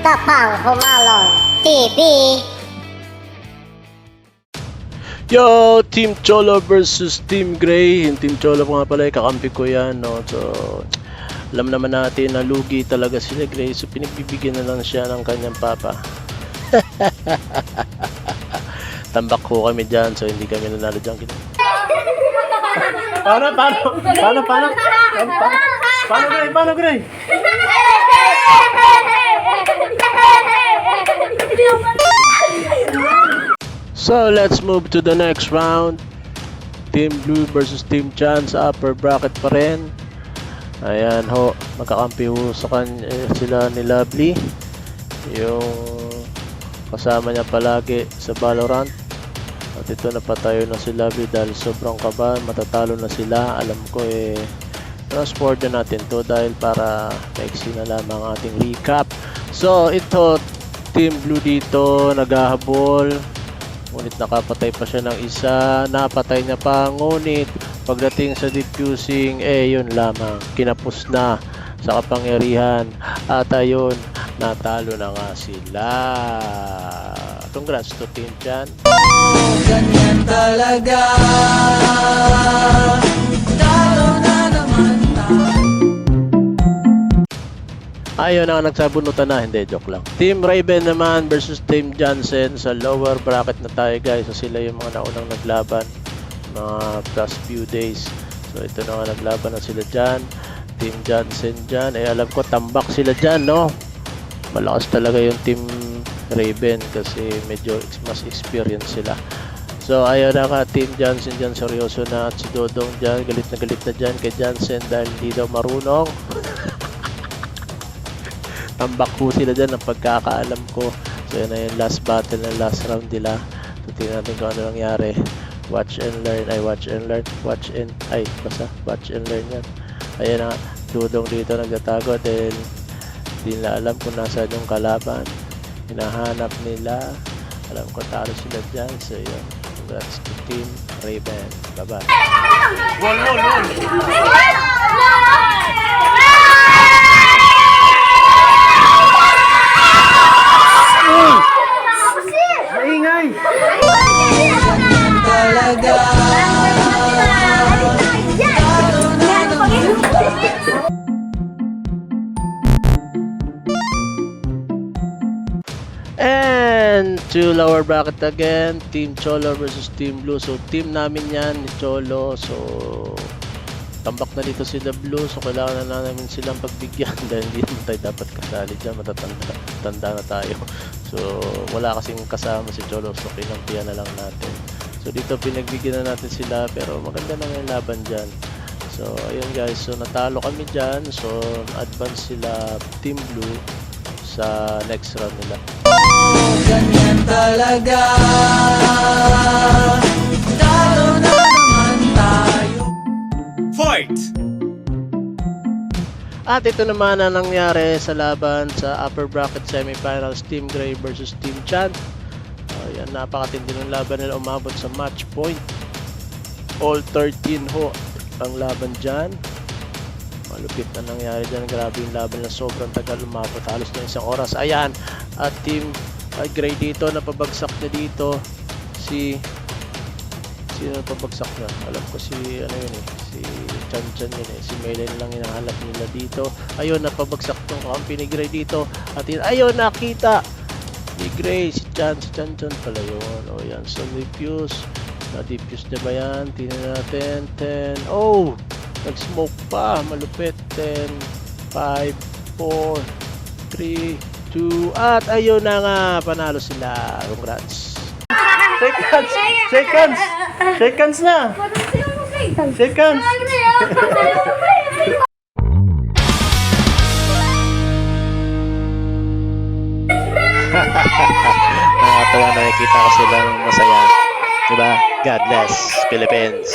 Tapang Humalong TV. Yo, Team Cholo versus Team Gray. Yung Team Cholo nga pala, kakampi ko yan, no? So, alam naman natin na lugi talaga sila Gray. So, pinagbibigyan na lang siya ng kanyang papa. Tambak ko kami dyan, so hindi kami nanalo dyan. Paano, Gray? So let's move to the next round. Team Blue versus Team Chan sa upper bracket pa rin. Ayan ho, magkakampi ho sa sila ni Lovely, yung kasama niya palagi sa Valorant. At ito napatayo na si Lovely dahil sobrang kabahan, matatalo na sila. Alam ko transport na natin to dahil para maiksi na lamang ang ating recap. So ito, Team Blue dito naghahabol, ngunit nakapatay pa siya ng isa, napatay niya pa, ngunit pagdating sa defusing, yun lamang, kinapos na sa kapangyarihan, at ayun, natalo na nga sila. Congrats to Team Chan. Ganyan talaga, talo na naman tayo. Ayun na, nagsabunutan na, hindi, joke lang. Team Raven naman versus Team Johnson sa lower bracket na tayo guys. So sila yung mga naunang naglaban, mga past few days. So ito na nga, naglaban na sila dyan. Team Johnson dyan, alam ko tambak sila dyan, no? Malakas talaga yung Team Raven kasi medyo mas experience sila. So ayun na nga, Team Johnson dyan, seryoso na, at si Dodong dyan, galit na dyan kay Johnson dahil hindi daw marunong. Tambak po sila dyan ng pagkakaalam ko. So yun na yung last battle na last round nila. So tingnan natin kung ano nangyari. Watch and learn yan. Ayan na, Dudong dito nagtatago dahil hindi nila alam kung nasa yung kalaban. Hinahanap nila. Alam ko talo sila dyan. So yun, congrats to Team Raven. Bye bye. Maingay! Talaga, talo na naman tayo. And to lower bracket again, Team Cholo versus Team Blue. So team namin yan ni Cholo. So tambak na dito sila Blue. So kailangan na namin silang pagbigyan dahil hindi naman tayo dapat kasali dyan. Matatanda na tayo. So wala kasing kasama si Cholo. So kinampihan na lang natin. So dito pinagbigyan na natin sila. Pero maganda na yung laban dyan. So ayun guys. So natalo kami dyan. So advance sila Team Blue sa next round nila. Ganyan talaga, talo na naman tayo. Fight! At ito naman ang nangyari sa laban sa upper bracket semifinals, Team Gray versus Team Chan. Ayan, napakatindi ng laban nila, umabot sa match point. All 13 ho ang laban dyan. Malupit na nangyari dyan. Grabe yung laban na sobrang tagal, umabot halos na isang oras. Ayan, at Team Gray dito, napabagsak na dito sino napabagsak na? Alam ko si si Chan yun si Melen lang hinahanap nila dito. Ayun, napabagsak tong kampi ni Gray dito. At ayun, nakita ni Gray si Chan pala yun. O yan, so defuse na ba yan? Tingnan natin. 10, nag-smoke pa, malupit. 10, 5, 4, 3, 2, at ayun na nga, panalo sila. Congrats. Shake hands na. Shake hands. Nakakatawa, nakikita ko silang masaya. Diba? God bless Philippines.